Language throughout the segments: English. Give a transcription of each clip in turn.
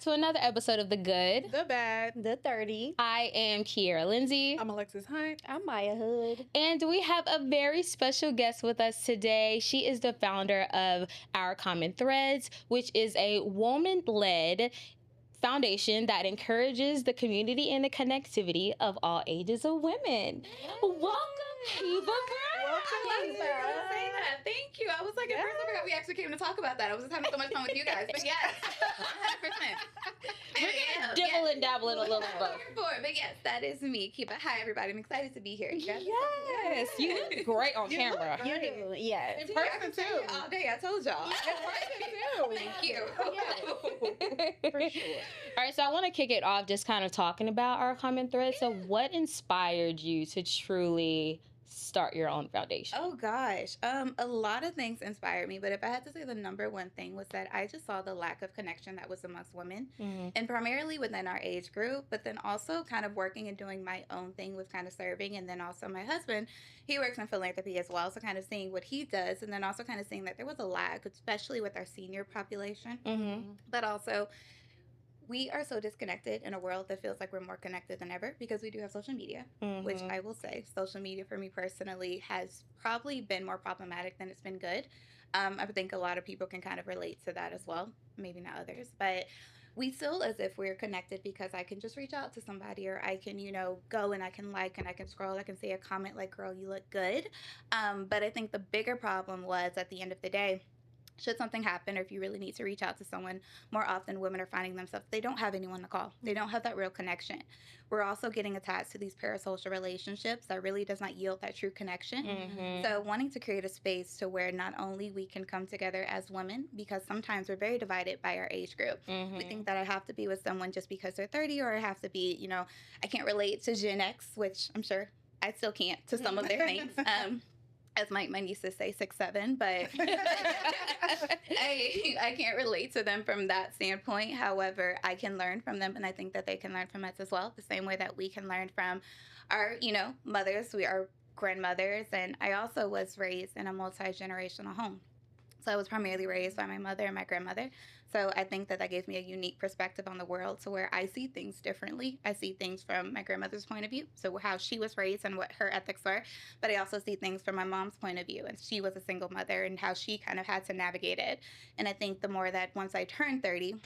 to another episode of The Good, The Bad, The 30. I am Kiera Lindsay. I'm Alexis IG. I'm Maya Hood. And we have a very special guest with us today. She is the founder of Our Common Threads, which is a woman-led foundation that encourages the community and the connectivity of all ages of women. Welcome, Keba Thank you. I was like, at first I forgot we actually came to talk about that. I was just having so much fun with you guys. But yes, 100%. Dibble and dabble in a little bit. But yes, that is me. Keba. Hi, everybody. I'm excited to be here. Yes, you look great on camera. You do, yes. In person, too. All day, I told y'all. Thank you. For sure. All right, so I want to kick it off just kind of talking about Our Common Thread. So what inspired you to truly start your own foundation? Oh gosh, a lot of things inspired me, but if I had to say the number one thing was that I just saw the lack of connection that was amongst women, and primarily within our age group, but then also kind of working and doing my own thing with kind of serving, and then also my husband, he works in philanthropy as well, so kind of seeing what he does, and then also kind of seeing that there was a lack, especially with our senior population, but also we are so disconnected in a world that feels like we're more connected than ever because we do have social media, which I will say, social media for me personally has probably been more problematic than it's been good. I think a lot of people can kind of relate to that as well, maybe not others, but we feel as if we're connected because I can just reach out to somebody, or I can, go and I can like and I can scroll, I can say a comment like, girl, you look good. But I think the bigger problem was at the end of the day, should something happen, or if you really need to reach out to someone, more often women are finding themselves, they don't have anyone to call. They don't have that real connection. We're also getting attached to these parasocial relationships that really does not yield that true connection. So wanting to create a space to where not only we can come together as women, because sometimes we're very divided by our age group. We think that I have to be with someone just because they're 30, or I have to be, I can't relate to Gen X, which I'm sure I still can't to some of their things. As my nieces say, 6'7", but I can't relate to them from that standpoint. However, I can learn from them, and I think that they can learn from us as well, the same way that we can learn from our, mothers, our grandmothers, and I also was raised in a multi-generational home. So I was primarily raised by my mother and my grandmother. So I think that gave me a unique perspective on the world, to where I see things differently. I see things from my grandmother's point of view, so how she was raised and what her ethics were. But I also see things from my mom's point of view, and she was a single mother and how she kind of had to navigate it. And I think the more that once I turned 30,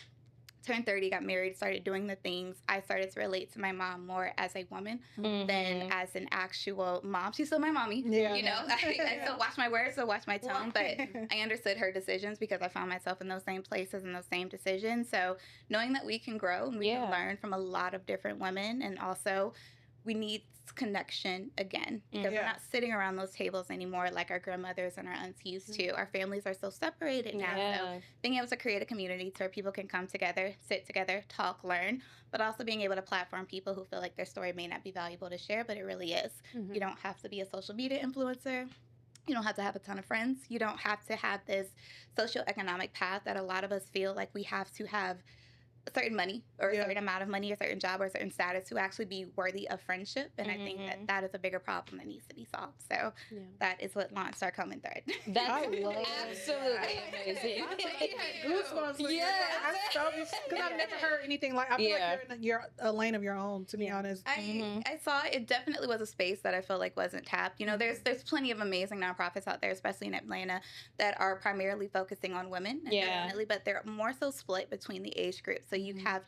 got married, started doing the things, I started to relate to my mom more as a woman than as an actual mom. She's still my mommy. I still watch my words, still watch my tone, but I understood her decisions because I found myself in those same places and those same decisions. So knowing that we can grow and we can learn from a lot of different women, and also we need connection again, because we're not sitting around those tables anymore like our grandmothers and our aunts used to. Our families are so separated now. So being able to create a community where people can come together, sit together, talk, learn, but also being able to platform people who feel like their story may not be valuable to share, but it really is. You don't have to be a social media influencer. You don't have to have a ton of friends. You don't have to have this socioeconomic path that a lot of us feel like we have to have a certain money, or a certain amount of money, a certain job, or a certain status to actually be worthy of friendship. And I think that is a bigger problem that needs to be solved. So that is what launched Our Common Thread. That's absolutely amazing. Goosebumps. Because I've never heard anything like. I feel like you're in a lane of your own, to be honest. I saw it definitely was a space that I felt like wasn't tapped. There's plenty of amazing nonprofits out there, especially in Atlanta, that are primarily focusing on women. Definitely, but they're more so split between the age groups. So you have,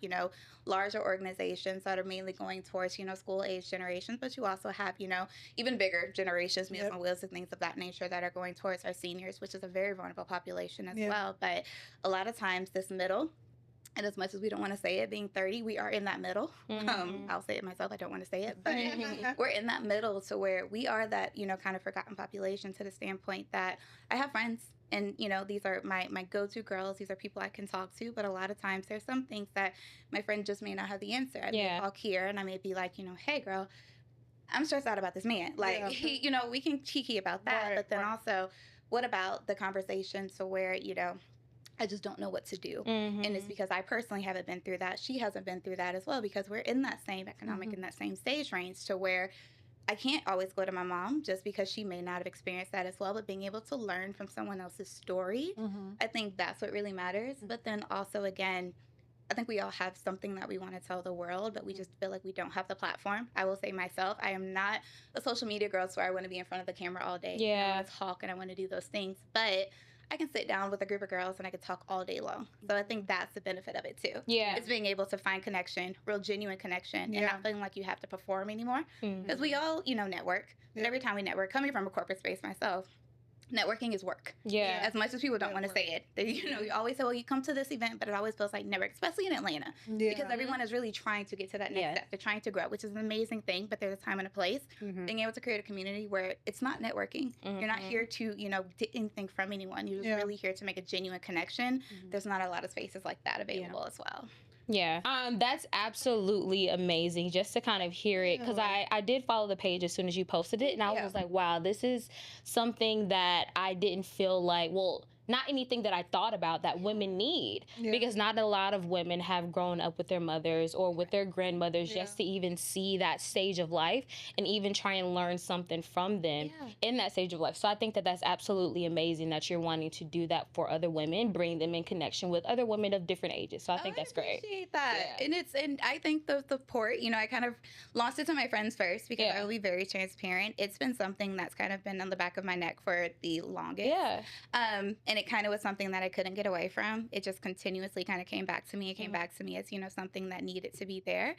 larger organizations that are mainly going towards, school age generations, but you also have, even bigger generations, Meals on Wheels and things of that nature, that are going towards our seniors, which is a very vulnerable population as well. But a lot of times this middle, and as much as we don't want to say it, being 30, we are in that middle. I'll say it myself. I don't want to say it, but we're in that middle, to where we are that, kind of forgotten population, to the standpoint that I have friends. And, these are my go-to girls. These are people I can talk to. But a lot of times there's some things that my friend just may not have the answer. I may call Kiera and I may be like, hey, girl, I'm stressed out about this man. Like, we can kiki about that. But then also, what about the conversation to where, I just don't know what to do. And it's because I personally haven't been through that. She hasn't been through that as well, because we're in that same economic, in that same stage range, to where I can't always go to my mom just because she may not have experienced that as well, but being able to learn from someone else's story, I think that's what really matters. But then also, again, I think we all have something that we want to tell the world, but we just feel like we don't have the platform. I will say myself, I am not a social media girl, so I want to be in front of the camera all day. Yeah. I want to talk and I want to do those things, but I can sit down with a group of girls and I can talk all day long. So I think that's the benefit of it too. Yeah. It's being able to find connection, real genuine connection, and Yeah. not feeling like you have to perform anymore. Because we all, network. And every time we network, coming from a corporate space myself, networking is work. Yeah. As much as people don't want to say it. You always say, well, you come to this event, but it always feels like network, especially in Atlanta. Yeah. Because everyone is really trying to get to that next step. They're trying to grow, which is an amazing thing, but there's a time and a place. Being able to create a community where it's not networking. You're not here to, get anything from anyone. You're just really here to make a genuine connection. There's not a lot of spaces like that available as well. Yeah. That's absolutely amazing just to kind of hear it, because I did follow the page as soon as you posted it, and I was like, wow, this is something that I didn't feel like, well, not anything that I thought about that women need, because not a lot of women have grown up with their mothers or with their grandmothers just to even see that stage of life and even try and learn something from them in that stage of life. So I think that that's absolutely amazing that you're wanting to do that for other women, bring them in connection with other women of different ages. So I think that's great. I appreciate that. And I think the support, I kind of launched it to my friends first because I will be very transparent. It's been something that's kind of been on the back of my neck for the longest. Yeah. And it kind of was something that I couldn't get away from. It just continuously kind of came back to me. It came back to me as, something that needed to be there.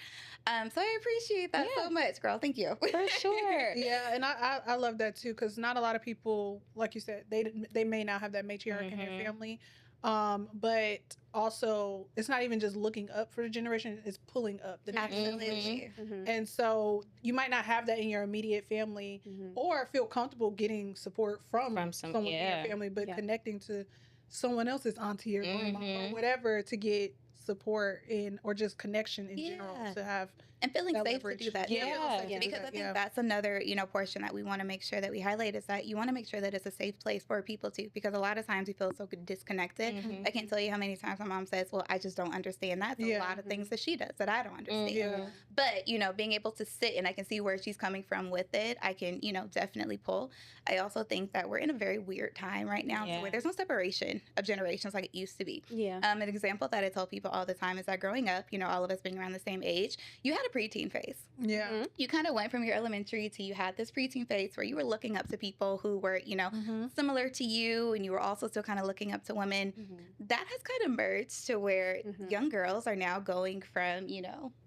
So I appreciate that so much, girl. Thank you. For sure. Yeah, and I love that too, because not a lot of people, like you said, they may not have that matriarch in their family. But also, it's not even just looking up for the generation, it's pulling up the next generation. And so you might not have that in your immediate family or feel comfortable getting support from someone in your family, but connecting to someone else's auntie or grandma or whatever to get support or just connection in general, to have and feeling safe leverage. to do that. Because I think that's another portion that we want to make sure that we highlight, is that you want to make sure that it's a safe place for people too, because a lot of times we feel so disconnected. I can't tell you how many times my mom says, well, I just don't understand that. There's a lot of things that she does that I don't understand. But being able to sit, and I can see where she's coming from with it, I can definitely pull. I also think that we're in a very weird time right now where there's no separation of generations like it used to be. An example that I tell people all the time is that growing up, all of us being around the same age, you had a preteen phase. You kind of went from your elementary to you had this preteen phase where you were looking up to people who were, similar to you, and you were also still kind of looking up to women. That has kind of merged to where young girls are now going from,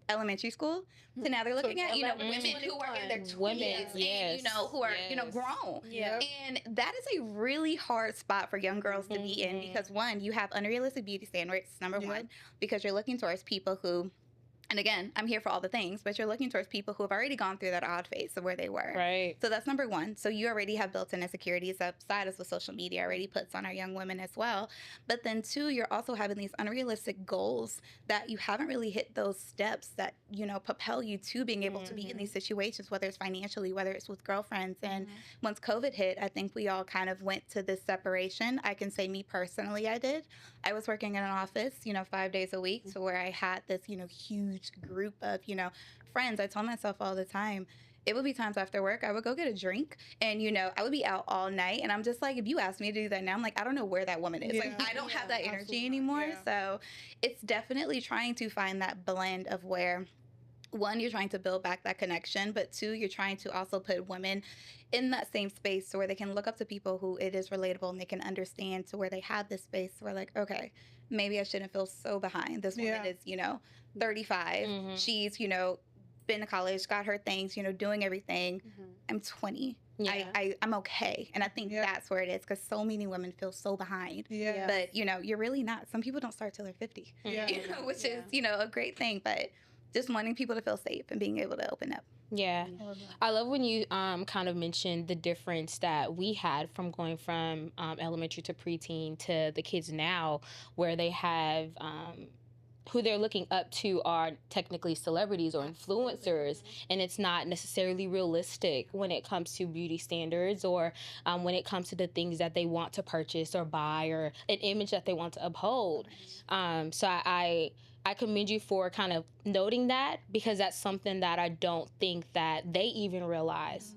elementary school to now they're looking at, women who are in their 20s and, who are, grown. And that is a really hard spot for young girls to be in, because one, you have unrealistic beauty standards, number one, because you're looking towards people who, and again, I'm here for all the things, but you're looking towards people who have already gone through that odd phase of where they were. Right. So that's number one. So you already have built-in insecurities outside of what social media already puts on our young women as well. But then two, you're also having these unrealistic goals that you haven't really hit those steps that, propel you to being able to be in these situations, whether it's financially, whether it's with girlfriends. And once COVID hit, I think we all kind of went to this separation. I can say me personally, I did. I was working in an office, 5 days a week, so where I had this, huge group of, friends. I told myself all the time, it would be times after work, I would go get a drink and, I would be out all night. And I'm just like, if you ask me to do that now, I'm like, I don't know where that woman is. Like, I don't have that energy anymore. So it's definitely trying to find that blend of where, one, you're trying to build back that connection, but two, you're trying to also put women in that same space so where they can look up to people who it is relatable and they can understand, to where they have this space where, like, okay, maybe I shouldn't feel so behind. This woman is, 35. She's, been to college, got her things, doing everything. I'm 20. I'm okay. And I think that's where it is, because so many women feel so behind. But, you're really not. Some people don't start till they're 50, which is, a great thing. But just wanting people to feel safe and being able to open up. Yeah. I love when you kind of mentioned the difference that we had from going from elementary to preteen to the kids now, where they have who they're looking up to are technically celebrities or influencers, and it's not necessarily realistic when it comes to beauty standards or when it comes to the things that they want to purchase or buy or an image that they want to uphold. So I commend you for kind of noting that, because that's something that I don't think that they even realize.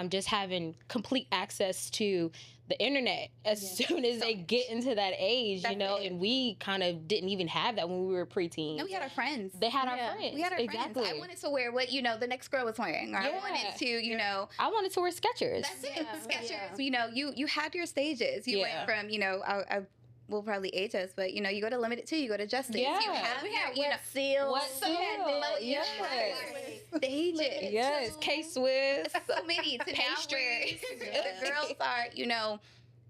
just having complete access to the internet as soon as they get into that age, you know, and we kind of didn't even have that when we were preteen. No, we had our friends. They had our friends. We had our exactly. friends. I wanted to wear what, you know, the next girl was wearing. Or I wanted to, you know. I wanted to wear Skechers. That's it. Skechers. You know, you had your stages. You went from, you know, I will probably age us, but you know, you go to Limited Too, you go to Justice. Yeah. You have We had you know, Wet Seal. Wet Seal. Yes. Stages. Yes. K-Swiss. So many Pastries. The girls are, you know,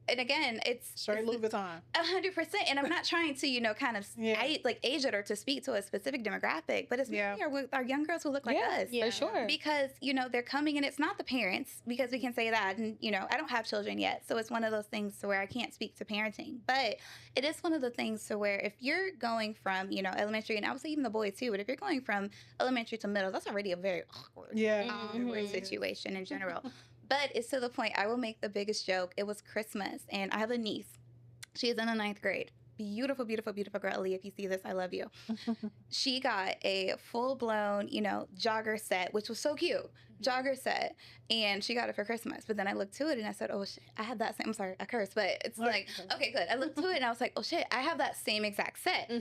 and again, it's Straight Louis Vuitton. 100%. And I'm not trying to, you know, kind of age it or to speak to a specific demographic, but it's mainly our young girls who look like us. For sure. Because, you know, they're coming and it's not the parents, because we can say that. And, you know, I don't have children yet. So it's one of those things to where I can't speak to parenting. But it is one of the things to where if you're going from, you know, elementary, and I would say even the boys too, but if you're going from elementary to middle, that's already a very awkward situation in general. But it's to the point, I will make the biggest joke. It was Christmas, and I have a niece. She is in the 9th grade. Beautiful, beautiful, beautiful girl. Lee, if you see this, I love you. She got a full-blown, you know, jogger set, which was so cute. Jogger set. And she got it for Christmas. But then I looked to it, and I said, oh, shit, I have that same. I'm sorry, I cursed. But it's like, okay, good. I looked to it, and I was like, oh, shit, I have that same exact set.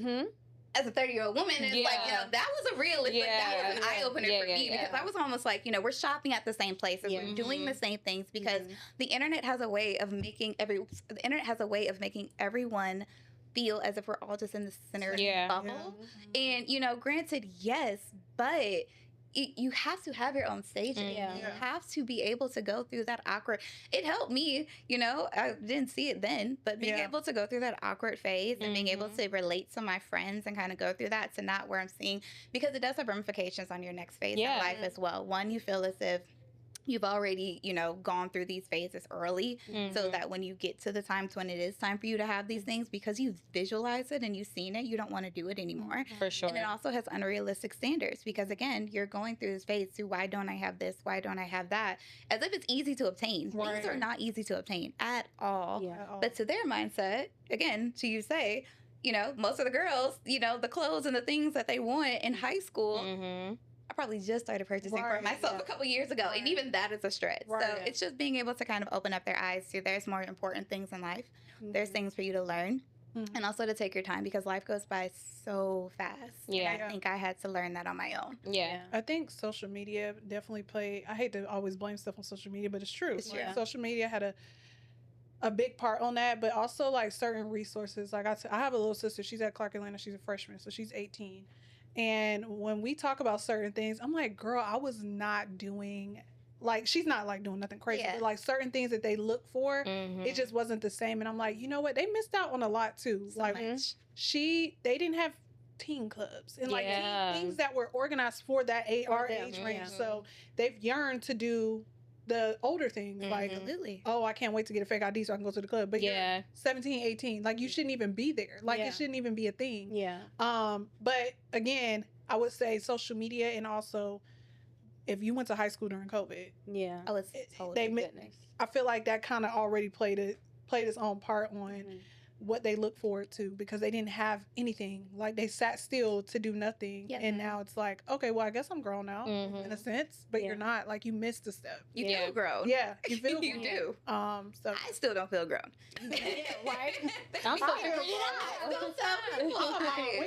As a 30-year-old woman, it's like, you know, that was a real, that was an eye-opener for me, because I was almost like, you know, we're shopping at the same places, we're doing the same things, because the internet has a way of making everyone feel as if we're all just in the center bubble. And, you know, granted, yes, but you have to have your own stages. You have to be able to go through that awkward. It helped me, you know, I didn't see it then, but being able to go through that awkward phase and being able to relate to my friends and kind of go through that to not where I'm seeing, because it does have ramifications on your next phase in life as well. One, you feel as if you've already, you know, gone through these phases early, so that when you get to the times when it is time for you to have these things, because you've visualized it and you've seen it, you don't want to do it anymore. For sure. And it also has unrealistic standards, because again, you're going through this phase to, why don't I have this? Why don't I have that? As if it's easy to obtain. Things are not easy to obtain at all. But to their mindset, again, to you say, you know, most of the girls, you know, the clothes and the things that they want in high school, I probably just started purchasing for myself a couple years ago, and even that is a stretch. So it's just being able to kind of open up their eyes to, there's more important things in life. There's things for you to learn, and also to take your time, because life goes by so fast. And I think I had to learn that on my own. I think social media definitely played. I hate to always blame stuff on social media, but it's true. It's true. Social media had a big part on that, but also like certain resources. Like I have a little sister. She's at Clark Atlanta. She's a freshman, so she's 18. And when we talk about certain things, I'm like, girl, I was not doing, like, she's not like doing nothing crazy, but like certain things that they look for, it just wasn't the same. And I'm like, you know what? They missed out on a lot too. So like much. they didn't have teen clubs and like things that were organized for that age range. So they've yearned to do the older things, like, oh, I can't wait to get a fake ID so I can go to the club. But you're 17, 18, like, you shouldn't even be there. Like, it shouldn't even be a thing. But again, I would say social media, and also if you went to high school during COVID, I was totally I feel like that kind of already played its own part on what they look forward to, because they didn't have anything. Like, they sat still to do nothing. And now it's like, okay, well, I guess I'm grown now in a sense, but you're not. Like, you missed a step. You feel grown. Yeah, you feel you grown. do. So I still don't feel grown. Right? I'm still when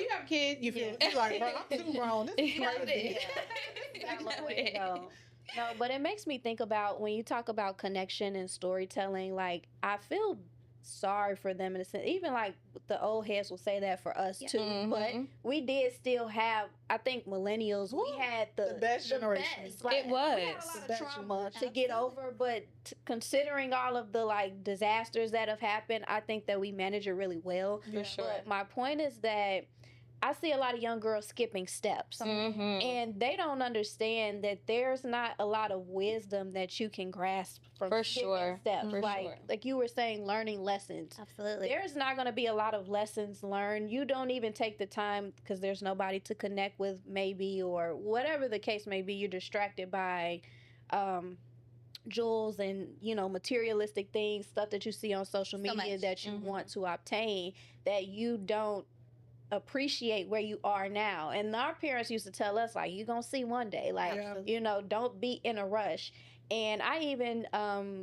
you have kids, you feel you're like, bro, I'm too grown. This is crazy. No, but it makes me think about, when you talk about connection and storytelling, like, I feel sorry for them in a sense. Even like the old heads will say that for us too, but we did still have, I think millennials, we had the best generation. Like, it was. we had a lot of trauma to get over, but considering all of the like disasters that have happened, I think that we manage it really well. For sure. But my point is that I see a lot of young girls skipping steps, and they don't understand that there's not a lot of wisdom that you can grasp from skipping steps. Like you were saying, learning lessons. Absolutely. There's not going to be a lot of lessons learned. You don't even take the time because there's nobody to connect with, maybe, or whatever the case may be. You're distracted by jewels and, you know, materialistic things, stuff that you see on social media that you want to obtain, that you don't appreciate where you are now. And our parents used to tell us, like, you're gonna see one day, like, you know, don't be in a rush. And I even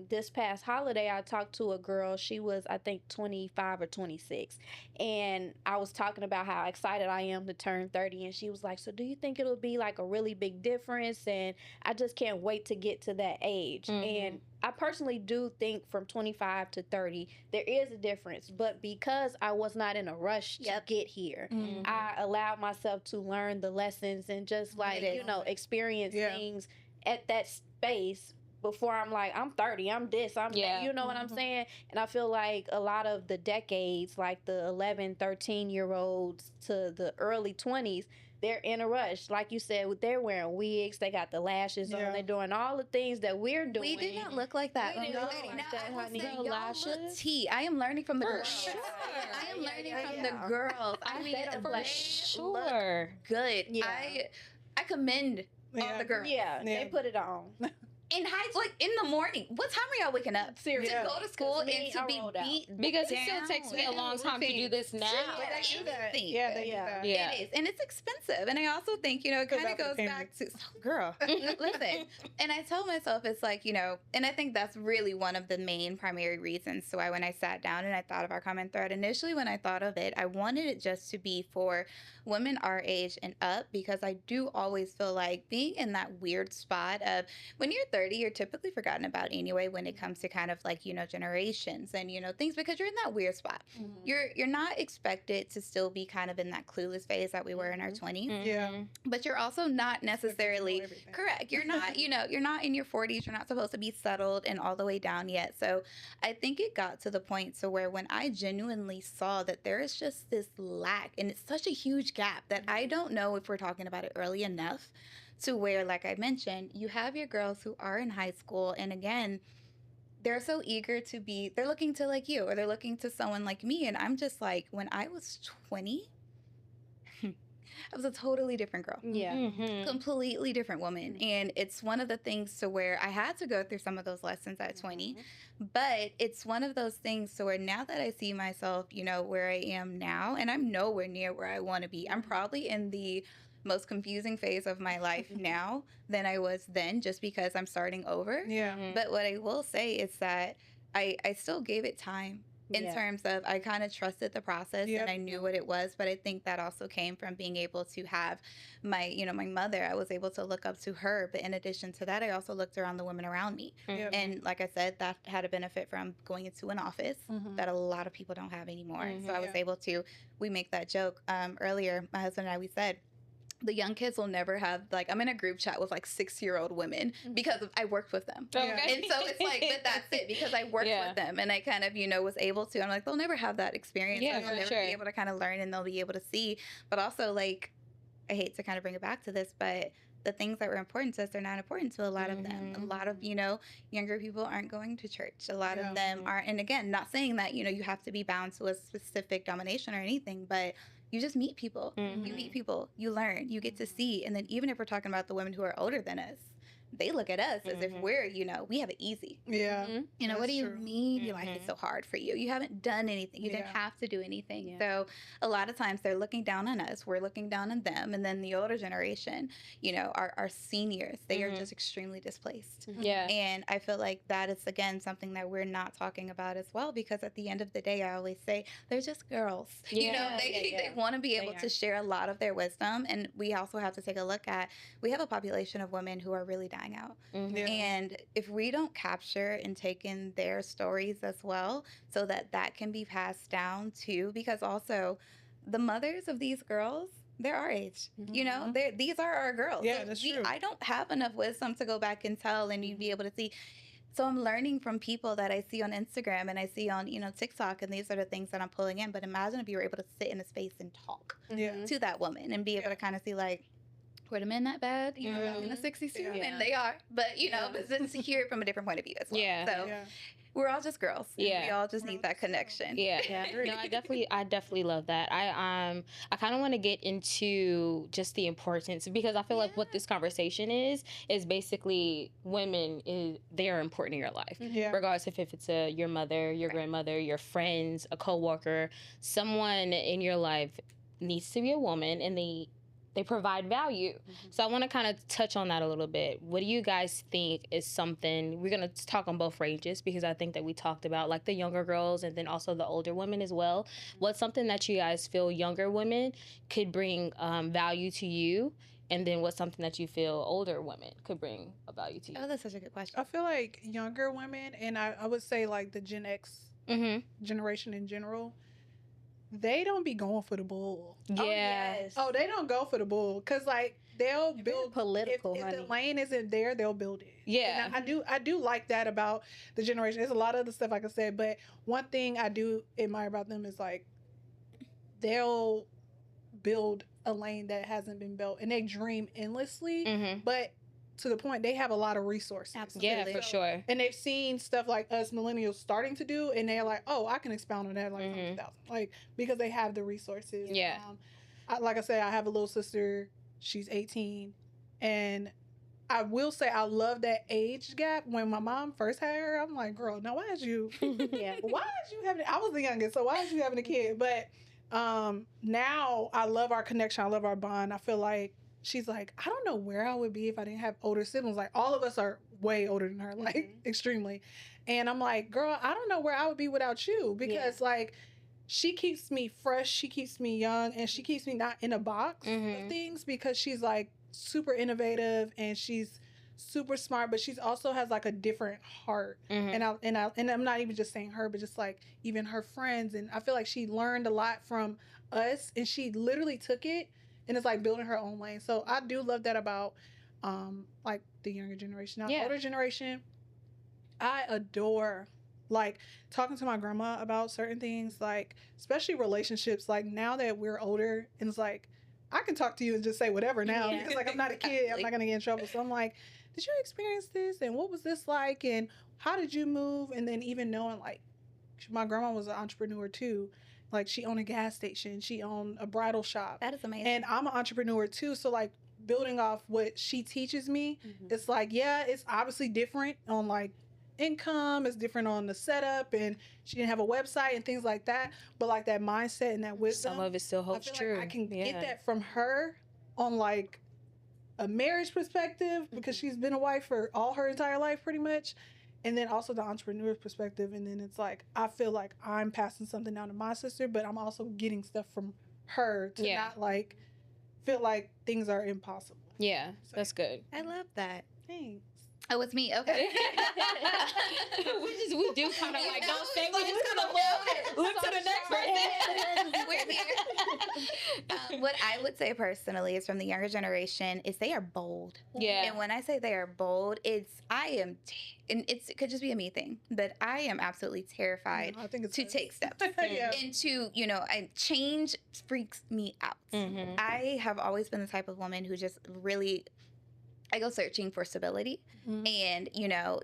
this past holiday, I talked to a girl. She was, I think, 25 or 26, and I was talking about how excited I am to turn 30, and she was like, "So do you think it'll be like a really big difference?" And I just can't wait to get to that age. And I personally do think from 25 to 30 there is a difference, but because I was not in a rush to get here, I allowed myself to learn the lessons and just like experience things at that space before I'm like, I'm 30, I'm this, I'm that, you know what I'm saying? And I feel like a lot of the decades, like the 11, 13-year-olds to the early 20s, they're in a rush. Like you said, they're wearing wigs, they got the lashes on, they're doing all the things that we're doing. We did not look like that. We didn't look like that, honey. Y'all look tea. I am learning from the girls. Sure. I am learning from the girls. I mean, Sure. look good. Yeah. I commend all the girls. Yeah, they put it on. In like in the morning. What time are y'all waking up? Seriously. To go to school and to be beat because it still takes me a long time to do this now. They do that. Yeah, they do that. Yeah. It is. And it's expensive. And I also think, it kind of goes back to, girl, listen. And I tell myself, it's like, and I think that's really one of the main primary reasons. So when I sat down and I thought of our comment thread, initially when I thought of it, I wanted it just to be for women our age and up, because I do always feel like being in that weird spot of when you're 30, you're typically forgotten about anyway when it comes to kind of like, generations and, things, because you're in that weird spot. You're not expected to still be kind of in that clueless phase that we were in our 20s. Yeah. But you're also not necessarily correct. You're not, you're not in your 40s. You're not supposed to be settled and all the way down yet. So I think it got to the point to where when I genuinely saw that there is just this lack, and it's such a huge gap that I don't know if we're talking about it early enough to where, like I mentioned, you have your girls who are in high school, and again, they're so eager to be, they're looking to like you, or they're looking to someone like me, and I'm just like, when I was 20, I was a totally different girl. Yeah. Completely different woman. And it's one of the things to where I had to go through some of those lessons at 20, but it's one of those things to where now that I see myself, where I am now, and I'm nowhere near where I want to be. I'm probably in the most confusing phase of my life now than I was then, just because I'm starting over. Yeah. But what I will say is that I still gave it time. In terms of, I kind of trusted the process and I knew what it was, but I think that also came from being able to have my, my mother. I was able to look up to her, but in addition to that, I also looked around the women around me. And like I said, that had a benefit from going into an office that a lot of people don't have anymore. So I was able to, we make that joke earlier, my husband and I, we said, the young kids will never have, like, I'm in a group chat with like 6-year-old women because I worked with them. Okay. And so it's like, but that's it, because I worked with them and I kind of, was able to, I'm like, they'll never have that experience. Yeah, they'll never be able to kind of learn, and they'll be able to see. But also, like, I hate to kind of bring it back to this, but the things that were important to us are not important to a lot of them. A lot of, younger people aren't going to church. A lot of them aren't. And again, not saying that, you have to be bound to a specific domination or anything, but you just meet people. You meet people, you learn, you get to see. And then even if we're talking about the women who are older than us, they look at us as if we're, we have it easy. Yeah. What do you mean your life is so hard for you? You haven't done anything. You didn't have to do anything. So a lot of times they're looking down on us. We're looking down on them. And then the older generation, our seniors, they are just extremely displaced. Yeah. And I feel like that is, again, something that we're not talking about as well, because at the end of the day, I always say, they're just girls. They want to be able to share a lot of their wisdom. And we also have to take a look at, we have a population of women who are really dying out. And if we don't capture and take in their stories as well, so that can be passed down too, because also the mothers of these girls, they're our age. These are our girls. Yeah, that's true. I don't have enough wisdom to go back and tell, and you'd be able to see. So I'm learning from people that I see on Instagram and I see on, TikTok, and these are the things that I'm pulling in. But imagine if you were able to sit in a space and talk to that woman and be able to kind of see, like, were the men that bad? Back in the 60s too? And they are. But, but just to hear it from a different point of view as well. So we're all just girls. Yeah. We all just need that connection. Yeah. No, I definitely love that. I kind of want to get into just the importance, because I feel like what this conversation is basically women they are important in your life. Regardless if it's your mother, your grandmother, your friends, a coworker, someone in your life needs to be a woman, and they they provide value. So I want to kind of touch on that a little bit. What do you guys think is something, we're going to talk on both ranges because I think that we talked about like the younger girls and then also the older women as well. What's something that you guys feel younger women could bring value to you? And then what's something that you feel older women could bring a value to you? Oh, that's such a good question. I feel like younger women, and I would say like the Gen X generation in general, they don't be going for the bull. Yeah. Oh, they don't go for the bull because like they'll build political. If the lane isn't there, they'll build it. Yeah. And I do like that about the generation. There's a lot of other stuff I could say, but one thing I do admire about them is like they'll build a lane that hasn't been built, and they dream endlessly. But to the point, they have a lot of resources. Absolutely. Yeah, for sure. And they've seen stuff like us millennials starting to do, and they're like, "Oh, I can expound on that like 100,000," like because they have the resources. Yeah. Like I said, I have a little sister. She's 18, and I will say I love that age gap. When my mom first had her, I'm like, "Girl, now why is you? Why is you having? I was the youngest, so why is you having a kid?" But now I love our connection. I love our bond. I feel like she's like, I don't know where I would be if I didn't have older siblings. Like all of us are way older than her, like extremely. And I'm like, girl, I don't know where I would be without you because like she keeps me fresh, she keeps me young, and she keeps me not in a box of things because she's like super innovative and she's super smart, but she's also has like a different heart. And I'm not even just saying her, but just like even her friends. And I feel like she learned a lot from us, and she literally took it and it's like building her own lane. So I do love that about like the younger generation. Now, older generation, I adore like talking to my grandma about certain things, like especially relationships. Like now that we're older, and it's like I can talk to you and just say whatever now because like I'm not a kid, I'm not gonna get in trouble. So I'm like, did you experience this? And what was this like? And how did you move? And then even knowing like my grandma was an entrepreneur too. Like she owned a gas station, she owned a bridal shop. That is amazing. And I'm an entrepreneur too. So like building off what she teaches me, it's like, yeah, it's obviously different on like income, it's different on the setup, and she didn't have a website and things like that. But like that mindset and that wisdom, Some of it still holds true. Like I can get that from her on like a marriage perspective because she's been a wife for all her entire life pretty much. And then also the entrepreneur perspective. And then it's like, I feel like I'm passing something down to my sister, but I'm also getting stuff from her to not like feel like things are impossible. Yeah, so, that's good. I love that. Thanks. Oh, it's me. Okay. we do kind of like don't say. We just kind of look to the next person. We're here. What I would say personally is from the younger generation is they are bold. Yeah. And when I say they are bold, it's and it could just be a me thing, but I am absolutely terrified to take steps into, change freaks me out. I have always been the type of woman who just really, I go searching for stability and,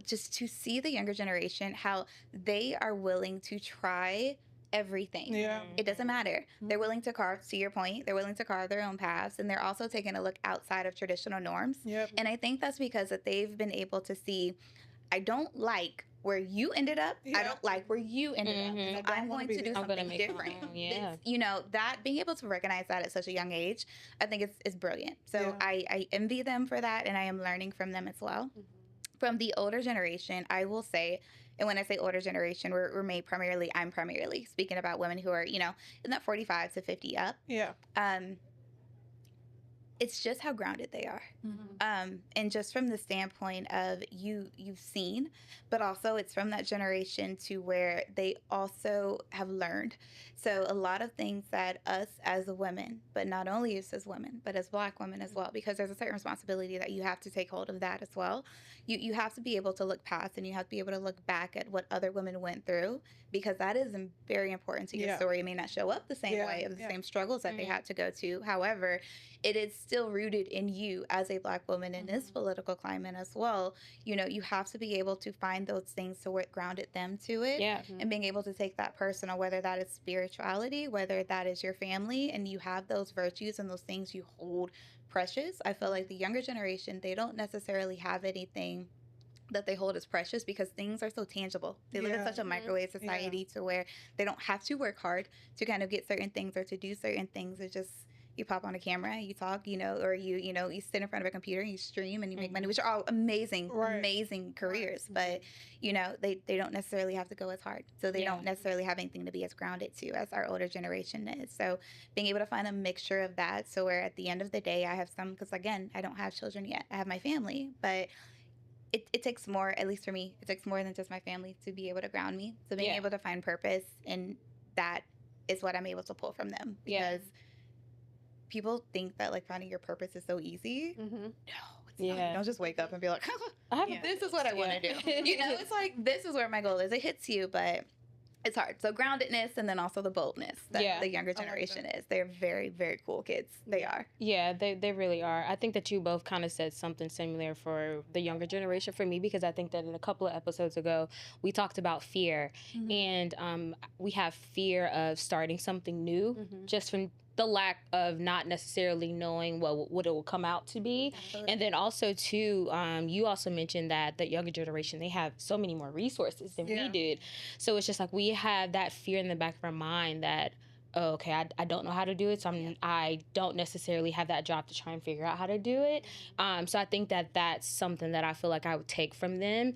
just to see the younger generation, how they are willing to try everything. Yeah. It doesn't matter. They're willing to carve, to your point, they're willing to carve their own paths, and they're also taking a look outside of traditional norms. Yep. And I think that's because that they've been able to see, I don't like where you ended up. I don't like where you ended up. So I'm going to do something different. That being able to recognize that at such a young age, I think is brilliant. So I envy them for that, and I am learning from them as well. From the older generation, I will say, and when I say older generation, I'm primarily speaking about women who are, in that 45 to 50 up. Yeah. It's just how grounded they are. And just from the standpoint of you've seen, but also it's from that generation to where they also have learned. So a lot of things that us as women, but not only us as women, but as Black women as well, because there's a certain responsibility that you have to take hold of that as well. You have to be able to look past, and you have to be able to look back at what other women went through, because that is very important to your story. It may not show up the same way, of the same struggles that they had to go to. However, it is still rooted in you as a Black woman in this political climate as well. You have to be able to find those things to what grounded them to it. And being able to take that personal, whether that is spirituality, whether that is your family, and you have those virtues and those things you hold precious. I feel like the younger generation, they don't necessarily have anything that they hold as precious because things are so tangible. They live in such a microwave society to where they don't have to work hard to kind of get certain things or to do certain things. It's just, you pop on a camera, you talk, or you sit in front of a computer and you stream and you make money, which are all amazing, amazing careers. But, they don't necessarily have to go as hard. So they don't necessarily have anything to be as grounded to as our older generation is. So being able to find a mixture of that. So where at the end of the day, I have some, because again, I don't have children yet. I have my family, but it takes more, at least for me, it takes more than just my family to be able to ground me. So being able to find purpose in that is what I'm able to pull from them. Because people think that like finding your purpose is so easy. No, it's not. You don't just wake up and be like, this is what I want to do. It's like, this is where my goal is. It hits you, but it's hard. So groundedness, and then also the boldness that the younger generation is. They're very, very cool kids. They are. Yeah, they really are. I think that you both kind of said something similar for the younger generation for me, because I think that in a couple of episodes ago, we talked about fear. And we have fear of starting something new just from the lack of not necessarily knowing what it will come out to be. Absolutely. And then also too, you also mentioned that the younger generation, they have so many more resources than we did. So it's just like we have that fear in the back of our mind that, oh, okay, I don't know how to do it, so I don't necessarily have that job to try and figure out how to do it. So I think that that's something that I feel like I would take from them,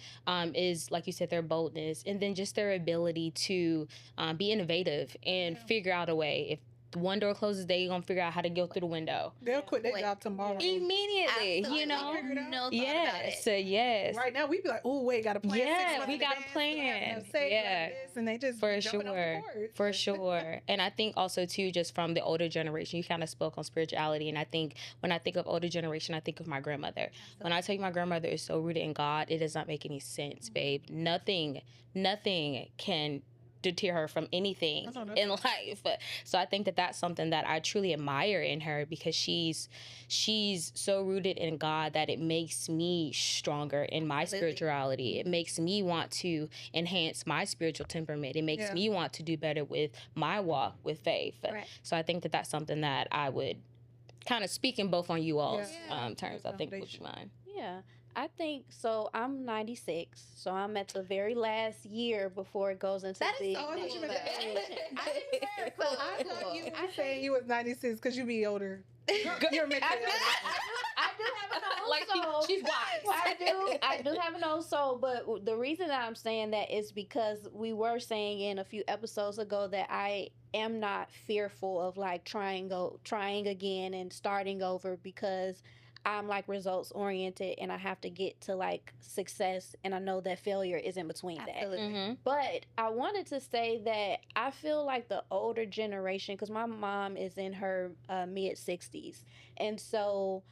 is, like you said, their boldness, and then just their ability to be innovative and figure out a way. If one door closes, they gonna figure out how to go through the window. They'll quit their job tomorrow. Immediately, Absolutely. No thought about it. Yes. Right now, we be like, oh, wait, got a plan. Yeah, we got a plan. Like and they just for sure. And I think also too, just from the older generation, you kind of spoke on spirituality, and I think when I think of older generation, I think of my grandmother. Absolutely. When I tell you my grandmother is so rooted in God, it does not make any sense, babe. Nothing can deter her from anything in life. So I think that that's something that I truly admire in her, because she's so rooted in God that it makes me stronger in my spirituality. It makes me want to enhance my spiritual temperament. It makes me want to do better with my walk with faith. Right. So I think that that's something that I would kind of, speaking both on you all's terms, I think would be mine. Yeah. I think so. I'm 96, so I'm at the very last year before it goes into the. I thought you were saying you was 96 because you be older. You're making I do have an old soul. She's wise. I do have an old soul, but the reason that I'm saying that is because we were saying in a few episodes ago that I am not fearful of like trying again and starting over, because I'm like results oriented and I have to get to like success, and I know that failure is in between that. But I wanted to say that I feel like the older generation, because my mom is in her mid 60s, and so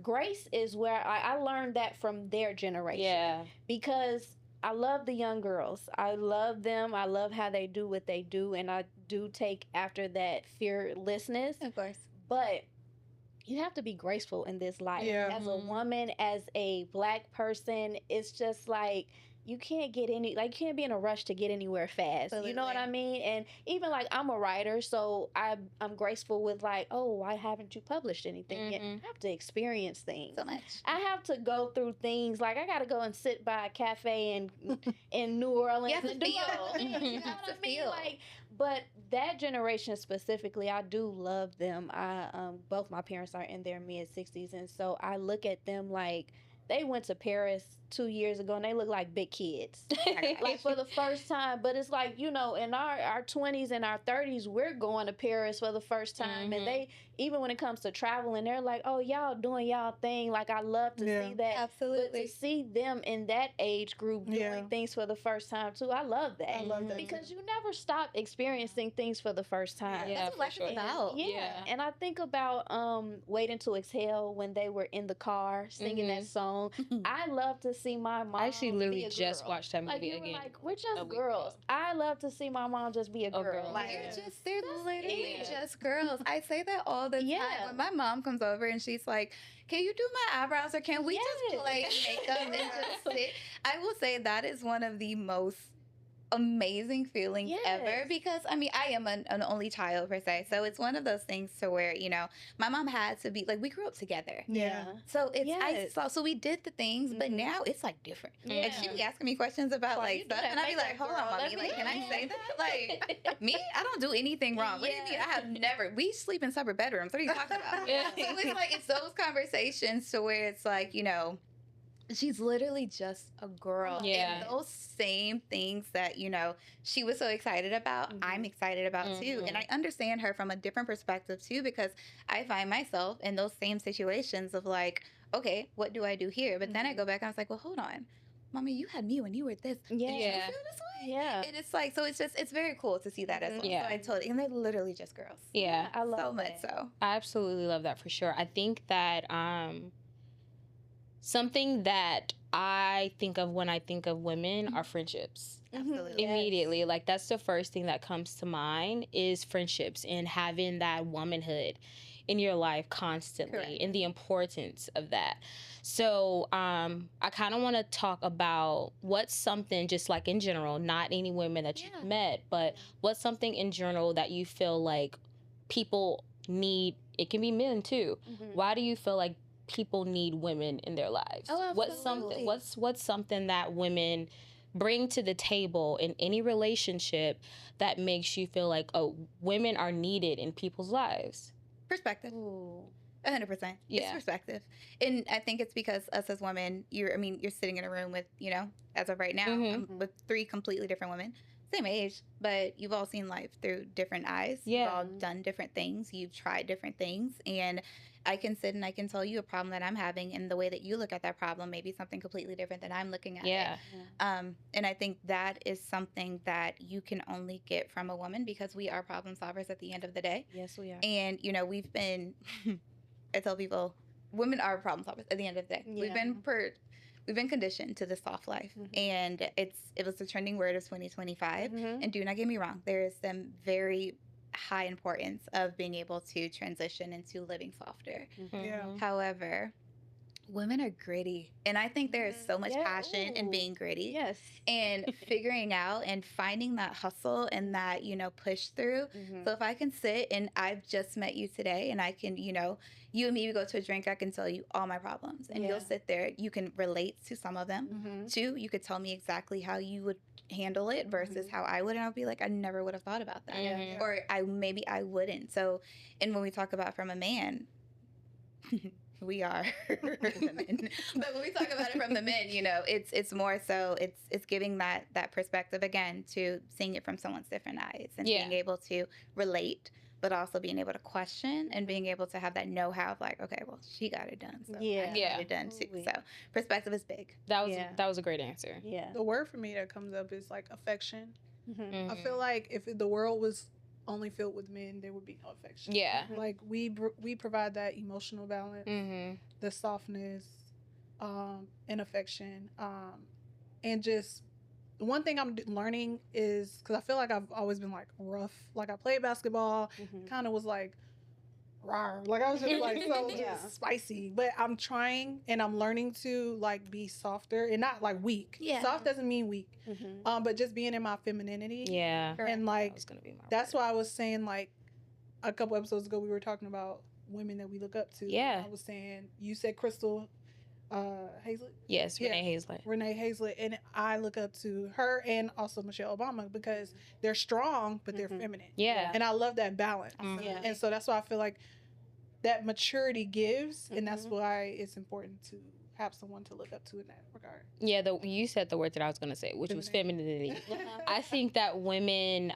grace is where I learned that from their generation. Yeah, because I love the young girls. I love them. I love how they do what they do, and I do take after that fearlessness. Of course. But you have to be graceful in this life. As a woman, as a Black person, it's just like you can't can't be in a rush to get anywhere fast. Absolutely. You know what I mean? And even like I'm a writer, so I'm graceful with like, oh, why haven't you published anything yet? I have to experience things. So much. I have to go through things. Like I got to go and sit by a cafe in New Orleans. You have to feel. You know what I mean? Like, but that generation specifically, I do love them. Both my parents are in their mid 60s, and so I look at them like they went to Paris 2 years ago and they look like big kids. Like for the first time. But it's like, in our 20s and our 30s, we're going to Paris for the first time. And they, even when it comes to traveling, they're like, oh, y'all doing y'all thing. Like, I love to see that. Absolutely. But to see them in that age group doing things for the first time, too, I love that. I love that. Because you never stop experiencing things for the first time. That's what life is about. And I think about Waiting to Exhale when they were in the car singing that song. I love to see my mom. I actually literally just watched that movie again. Like, we're just girls. I love to see my mom just be a girl. Like, they're literally just girls. I say that all the time. When my mom comes over and she's like, can you do my eyebrows, or can we just play makeup and just sit? I will say that is one of the most amazing feelings ever, Yes. because I mean, I am an only child per se, so it's one of those things to where, you know, my mom had to be like, we grew up together, Yeah. so it's I Yes. saw, so we did the things, but now it's like different. Yeah. Like she be asking me questions about Like, you like do stuff, that and I'd be like, makeup, hold on, girl. mommy, Let like, me- can I say that? Like, me, I don't do anything wrong. What do you mean? I have never. We sleep in separate bedrooms. What are you talking about? Yeah. So it's like, it's those conversations to where it's like, you know, she's literally just a girl. Yeah. And those same things that, you know, she was so excited about, I'm excited about too. And I understand her from a different perspective too, because I find myself in those same situations of like, okay, what do I do here? But then I go back and I was like, well, hold on. Mommy, you had me when you were this. Yeah. Did you feel this way? Yeah. And it's like, so it's just, it's very cool to see that as well. Yeah. So I totally, and they're literally just girls. Yeah. I love So much that. so. I absolutely love that for sure. I think that something that I think of when I think of women are friendships. Absolutely. Yes. Immediately, like that's the first thing that comes to mind is friendships and having that womanhood in your life constantly. Correct. And the importance of that. So I kind of want to talk about what's something, just like in general, not any women that you've met, but what's something in general that you feel like people need. It can be men too. Why do you feel like people need women in their lives? Oh, What's something? absolutely. What's something that women bring to the table in any relationship that makes you feel like, oh, women are needed in people's lives? Perspective. Ooh. 100%. It's Yeah. perspective. And I think it's because us as women, you're sitting in a room with, you know, as of right now, with 3 completely different women, same age, but you've all seen life through different eyes. Yeah. You've all done different things. You've tried different things. And I can sit and I can tell you a problem that I'm having, and the way that you look at that problem may be something completely different than I'm looking at it. Yeah. And I think that is something that you can only get from a woman, because we are problem solvers at the end of the day. Yes, we are. And, you know, we've been, I tell people, women are problem solvers at the end of the day. We've been conditioned to the soft life. And it was the trending word of 2025. And do not get me wrong, there is some very high importance of being able to transition into living softer. Yeah. However, women are gritty, and I think there is so much Yeah. passion in Ooh. being gritty. Yes. And figuring out and finding that hustle and that, you know, push through. So if I can sit and I've just met you today, and I can, you know, you and me, we go to a drink, I can tell you all my problems, and you'll sit there, you can relate to some of them. 2, you could tell me exactly how you would handle it versus how I would, and I'll be like, I never would have thought about that. Mhm. Or maybe I wouldn't. So, and when we talk about from a man, we are the men. But when we talk about it from the men, you know, it's more so it's giving that perspective again, to seeing it from someone's different eyes, and being able to relate, but also being able to question and being able to have that know-how of like, okay, well, she got it done, so I can get it done too. So perspective is big. That was a great answer. Yeah. The word for me that comes up is like affection. Mm-hmm. I feel like if the world was only filled with men, there would be no affection. Yeah. Like we provide that emotional balance, Mm-hmm. the softness, and affection, and just one thing I'm learning is, because I feel like I've always been like rough. Like I played basketball, kind of was like rawr. Like I was just like so just spicy. But I'm trying and I'm learning to like be softer and not like weak. Yeah. Soft doesn't mean weak. But just being in my femininity. Yeah. And like That was gonna be my that's why I was saying, like a couple episodes ago we were talking about women that we look up to. Yeah. I was saying, you said Crystal Hazlett? Yes, Yeah. Renee Hazlett. Renee Hazlett, and I look up to her and also Michelle Obama because they're strong but they're feminine. Yeah. And I love that balance. Yeah. And so that's why I feel like that maturity gives, and that's why it's important to have someone to look up to in that regard. Yeah, you said the word that I was going to say, which was femininity. I think that women,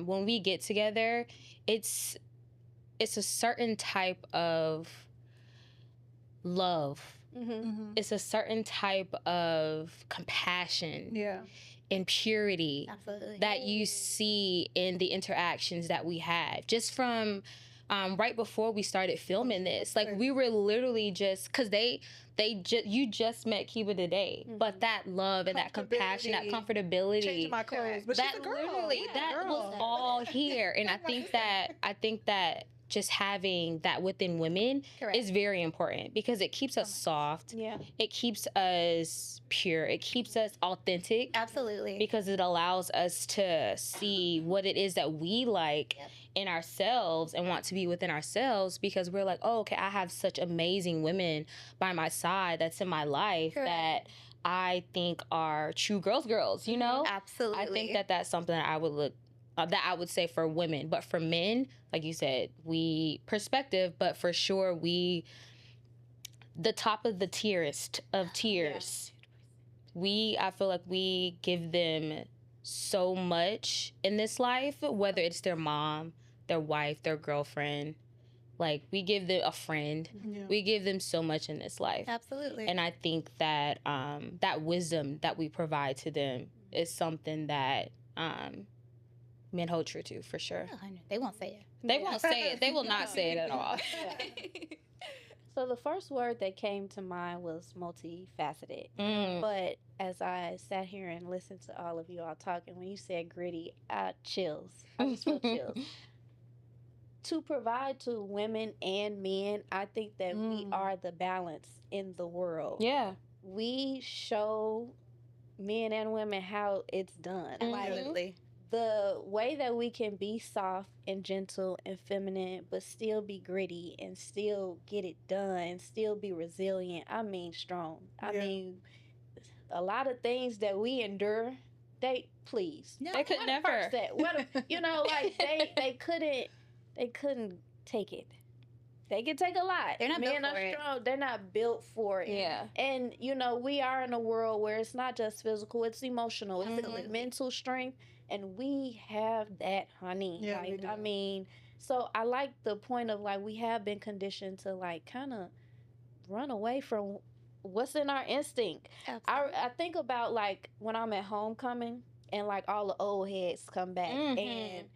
when we get together, it's a certain type of love. It's a certain type of compassion Yeah. and purity Absolutely. that you see in the interactions that we had. Just from right before we started filming this, like we were literally just, because you just met Keba today, but that love and that compassion, that comfortability, Changing my clothes, but that she's a girl. literally Yeah, that girl. was all here. And I think that just having that within women Correct. is very important because it keeps us soft. Yeah. It keeps us pure. It keeps us authentic. Absolutely. Because it allows us to see what it is that we like in ourselves and want to be within ourselves, because we're like, oh, okay, I have such amazing women by my side that's in my life that I think are true girls, you know? Absolutely. I think that that's something that I would look that I would say for women. But for men, like you said, we perspective, but for sure the top of the tierest of tiers. I feel like we give them so much in this life, whether it's their mom, their wife, their girlfriend. Like, we give them a friend. Yeah. We give them so much in this life. Absolutely. And I think that that wisdom that we provide to them is something that men hold true to, for sure. Oh, they won't say it. They won't say it. They will not say it at all. So the first word that came to mind was multifaceted. But as I sat here and listened to all of you all talking, when you said gritty, chills. I just feel chills. To provide to women and men, I think that we are the balance in the world. Yeah. We show men and women how it's done. Absolutely. The way that we can be soft and gentle and feminine, but still be gritty and still get it done, still be resilient. I mean, strong. I mean, a lot of things that we endure, they could never. You know, like they couldn't take it. They can take a lot. They're not Men built for are it. strong. They're not built for it. Yeah. And, you know, we are in a world where it's not just physical, it's emotional. It's Absolutely. mental strength. And we have that, honey. Yeah, we Like, do. I mean, so I like the point of, like, we have been conditioned to, like, kind of run away from what's in our instinct. Absolutely. I think about, like, when I'm at homecoming and, like, all the old heads come back and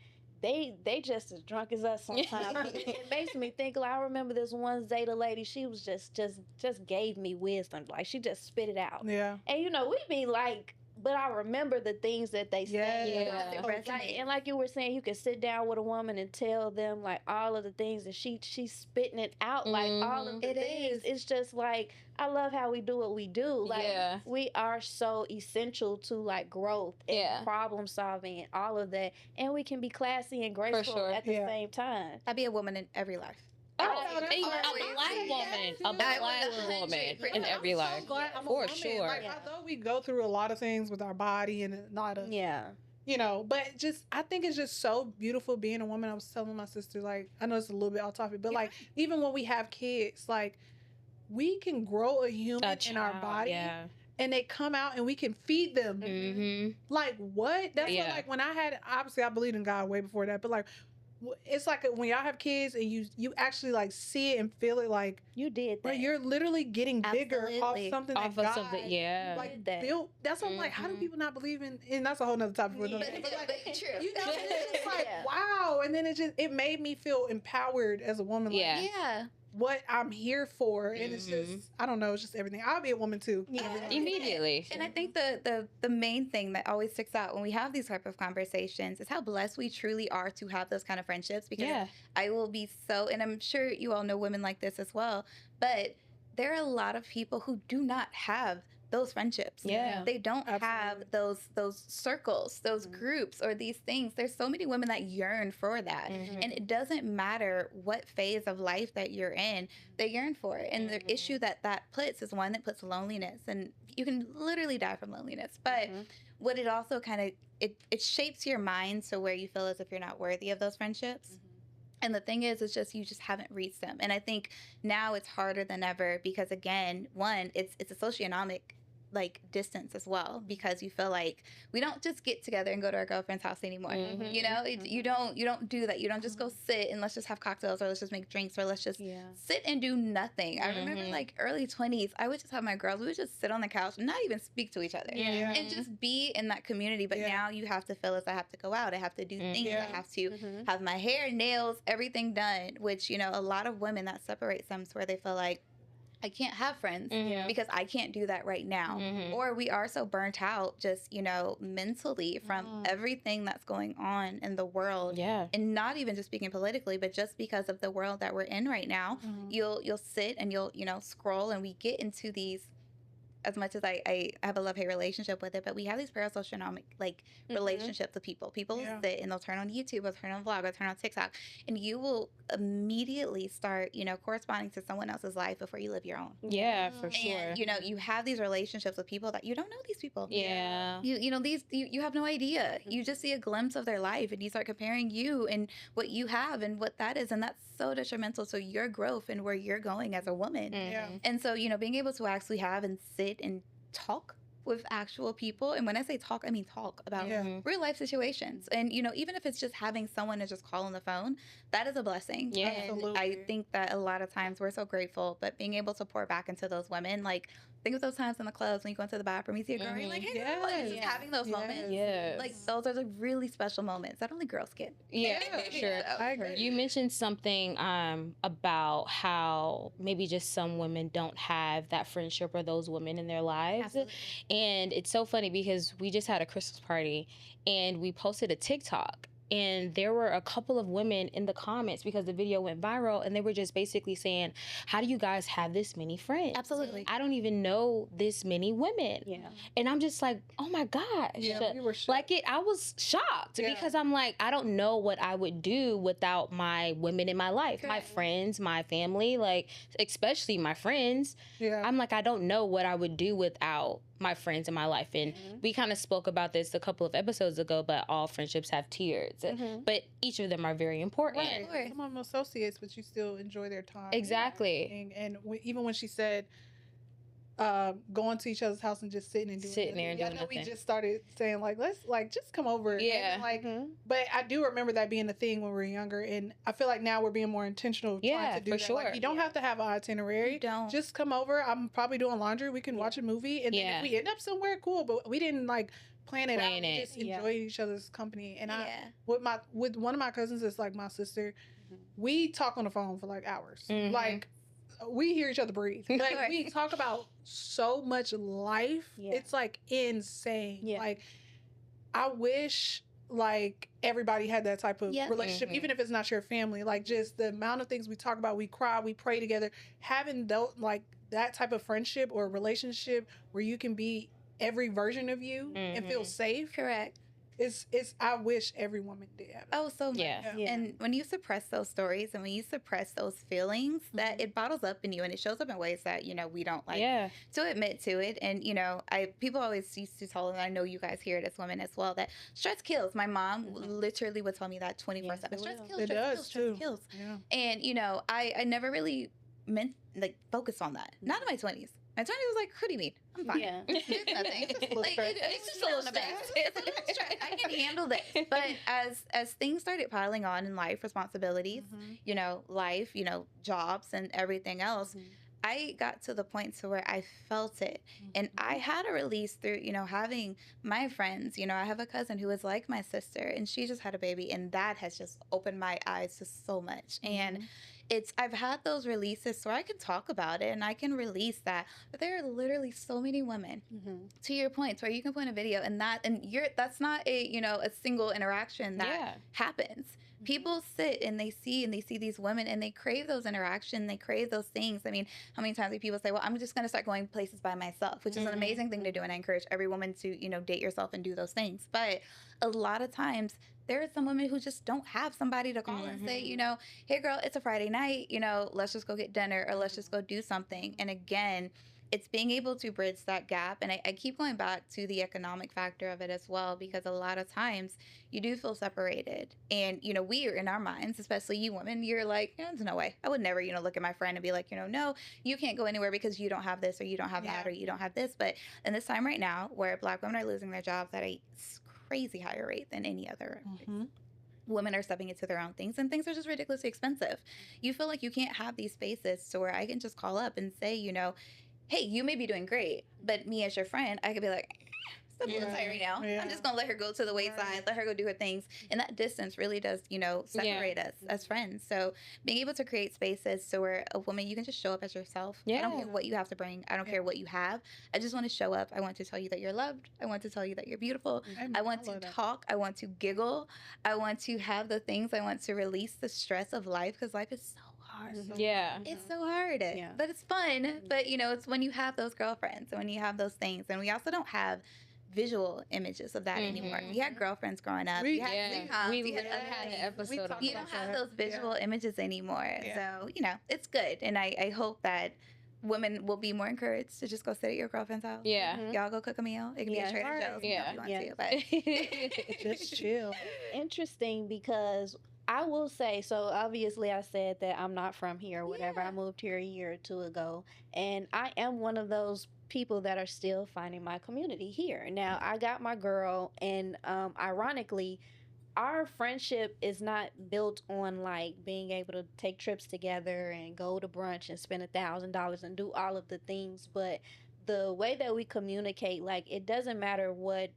they just as drunk as us sometimes. It makes me think, like, I remember this one Zeta lady, she was just gave me wisdom. Like, she just spit it out. Yeah. And, you know, we be like, but I remember the things that they say. Yeah. And like you were saying, you can sit down with a woman and tell them, like, all of the things, and she's spitting it out, like, all of the things. It's just like, I love how we do what we do. Like, we are so essential to, like, growth and problem solving and all of that. And we can be classy and graceful at the same time. I'd be a woman in every life. A black woman in every life. For sure. Like, although we go through a lot of things with our body and not a, you know, but just, I think it's just so beautiful being a woman. I was telling my sister, like, I know it's a little bit off topic, but like, even when we have kids, like, we can grow a human in our body. Yeah. And they come out and we can feed them. Like, what? That's what, like, when I had, obviously I believed in God way before that, but like, it's like when y'all have kids and you actually like see it and feel it, like you did that. But you're literally getting bigger off something that God like built. That's what I'm like, how do people not believe in? And that's a whole nother topic for another day. But like, true. You know, it's just like wow. And then it made me feel empowered as a woman. Like, what I'm here for, and it's just, I don't know, it's just everything. I'll be a woman too. Immediately. And I think the main thing that always sticks out when we have these type of conversations is how blessed we truly are to have those kind of friendships. Because I will be so, and I'm sure you all know women like this as well, but there are a lot of people who do not have those friendships. They don't have those circles, those groups, or these things. There's so many women that yearn for that. And it doesn't matter what phase of life that you're in, they yearn for it. And the issue that puts is one that puts loneliness, and you can literally die from loneliness. But what it also kind of, it shapes your mind to where you feel as if you're not worthy of those friendships. And the thing is, it's just, you just haven't reached them. And I think now it's harder than ever because, again, one, it's a socioeconomic like distance as well, because you feel like we don't just get together and go to our girlfriend's house anymore. You know, you don't do that. You don't just go sit and let's just have cocktails, or let's just make drinks, or let's just sit and do nothing. I remember like early 20s, I would just have my girls, we would just sit on the couch and not even speak to each other and just be in that community. But now you have to feel as I have to go out, I have to do things, I have to have my hair, nails, everything done, which, you know, a lot of women, that separates them to where they feel like, I can't have friends Mhm. because I can't do that right now. Mhm. Or we are so burnt out just, mentally from everything that's going on in the world. Yeah. And not even just speaking politically, but just because of the world that we're in right now. You'll sit and you'll, scroll, and we get into these, as much as I have a love-hate relationship with it, but we have these parasocial relationships with people. People will sit and they'll turn on YouTube or turn on vlog or turn on TikTok, and you will immediately start, corresponding to someone else's life before you live your own. Yeah, for sure. And, you have these relationships with people that you don't know these people. Yeah. You have no idea. You just see a glimpse of their life, and you start comparing you and what you have and what that is, and that's so detrimental to your growth and where you're going as a woman. Yeah. And so, being able to actually have and sit and talk with actual people, and when I say talk, I mean talk about real life situations. And even if it's just having someone to just call on the phone, that is a blessing. Yeah. And Absolutely. I think that a lot of times we're so grateful, but being able to pour back into those women, like, think of those times in the clubs when you go into the bathroom, you see a girl, you're like, hey, girl, like, just having those moments. Yes. Like, those are the really special moments that only girls get. Yeah, for sure. I agree. You mentioned something about how maybe just some women don't have that friendship or those women in their lives. Absolutely. And it's so funny because we just had a Christmas party and we posted a TikTok. And there were a couple of women in the comments because the video went viral, and they were just basically saying, how do you guys have this many friends? Absolutely. I don't even know this many women. Yeah. And I'm just like, oh my gosh. Yeah, we were shocked. I was shocked Yeah. because I'm like, I don't know what I would do without my women in my life, my Correct. friends, my family, like, especially my friends. Yeah. I'm like, I don't know what I would do without my friends in my life. And we kind of spoke about this a couple of episodes ago, but all friendships have tiers. But each of them are very important. Right. Some of them associates, but you still enjoy their time. Exactly. And even when she said, going to each other's house and just sitting and doing Sitting there and nothing. doing I know we nothing. just started saying like, let's just come over. Yeah. And, but I do remember that being a thing when we were younger, and I feel like now we're being more intentional. Yeah, trying to do for that. sure. Like, you don't have to have an itinerary. You don't. Just come over. I'm probably doing laundry. We can watch a movie, and then Yeah. if we end up somewhere, cool. But we didn't like plan it out. Plan We it. just enjoyed each other's company. And Yeah. with one of my cousins that's like my sister, we talk on the phone for like hours. Mhm. Like, we hear each other breathe. Like, Right. we talk about so much life. Yeah. It's like insane. Yeah. Like, I wish like everybody had that type of Yep. relationship, Mhm. even if it's not your family. Like, just the amount of things we talk about, we cry, we pray together. Having like that type of friendship or relationship where you can be every version of you and feel Mhm. safe. Correct. It's I wish every woman did have that. Oh, so much. Yeah. Yeah. And when you suppress those stories and when you suppress those feelings, that it bottles up in you, and it shows up in ways that, we don't like Yeah. to admit to it. And, people always used to tell, and I know you guys hear it as women as well, that stress kills. My mom literally would tell me that 24/7. Yes, it Stress will. kills, It stress does, kills, stress too. kills. Yeah. And, I never really focused on that. Not in my 20s. My 20s was like, what do you mean? I'm fine. Yeah. It's nothing. It's just a little stress. It's just a little stress. It's a little stress. I can handle this. But as things started piling on in life, responsibilities, life, jobs and everything else, I got to the point to where I felt it. And I had a release through, having my friends. I have a cousin who is like my sister, and she just had a baby, and that has just opened my eyes to so much. And I've had those releases so I can talk about it and I can release that. But there are literally so many women, to your point, where you can put in a video and that's not a single interaction that happens. People sit and they see these women and they crave those interactions, they crave those things. I mean, how many times do people say, well, I'm just going to start going places by myself, which is an amazing thing to do. And I encourage every woman to, date yourself and do those things. But a lot of times there are some women who just don't have somebody to call and say, hey girl, it's a Friday night, let's just go get dinner or let's just go do something. And again, it's being able to bridge that gap. And I keep going back to the economic factor of it as well, because a lot of times you do feel separated. And, we are in our minds, especially you women, you're like, there's no way. I would never, look at my friend and be like, no, you can't go anywhere because you don't have this or you don't have that or you don't have this. But in this time right now where Black women are losing their jobs at a crazy higher rate than any other women are stepping into their own things, and things are just ridiculously expensive. You feel like you can't have these spaces to where I can just call up and say, hey, you may be doing great, but me as your friend, I could be like, That's a little tight right now. I'm just gonna let her go to the wayside, let her go do her things, and that distance really does, separate us as friends. So being able to create spaces so where a woman, you can just show up as yourself. I don't care what you have to bring. I don't care what you have. I just want to show up. I want to tell you that you're loved. I want to tell you that you're beautiful. I want to talk. I want to giggle. I want to have the things. I want to release the stress of life, because life is so hard. It's so hard. But it's fun. But it's when you have those girlfriends and when you have those things. And we also don't have visual images of that anymore. We had girlfriends growing up. We had had an episode of you don't have those visual images anymore. So, it's good. And I hope that women will be more encouraged to just go sit at your girlfriend's house. Y'all go cook a meal. It can be a Trader Joe's if you want to, but just chill. Interesting, because I will say, so obviously I said that I'm not from here or whatever. I moved here a year or two ago, and I am one of those people that are still finding my community here. Now, I got my girl, and ironically, our friendship is not built on like being able to take trips together and go to brunch and spend $1,000 and do all of the things, but the way that we communicate, like, it doesn't matter what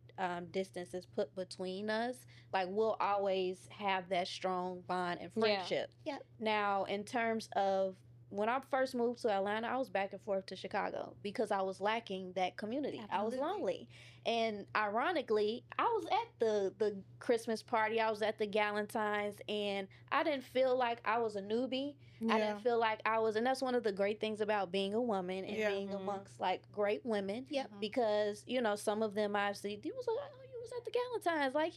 distance is put between us, like, we'll always have that strong bond and friendship. Now, in terms of when I first moved to Atlanta, I was back and forth to Chicago because I was lacking that community. I was lonely. And ironically, I was at the Christmas party, I was at the Galentine's, and I didn't feel like I was a newbie. I didn't feel like I was, and that's one of the great things about being a woman and being amongst like great women. Because, some of them I've seen, he was like, oh, you was at the Galentine's. Like,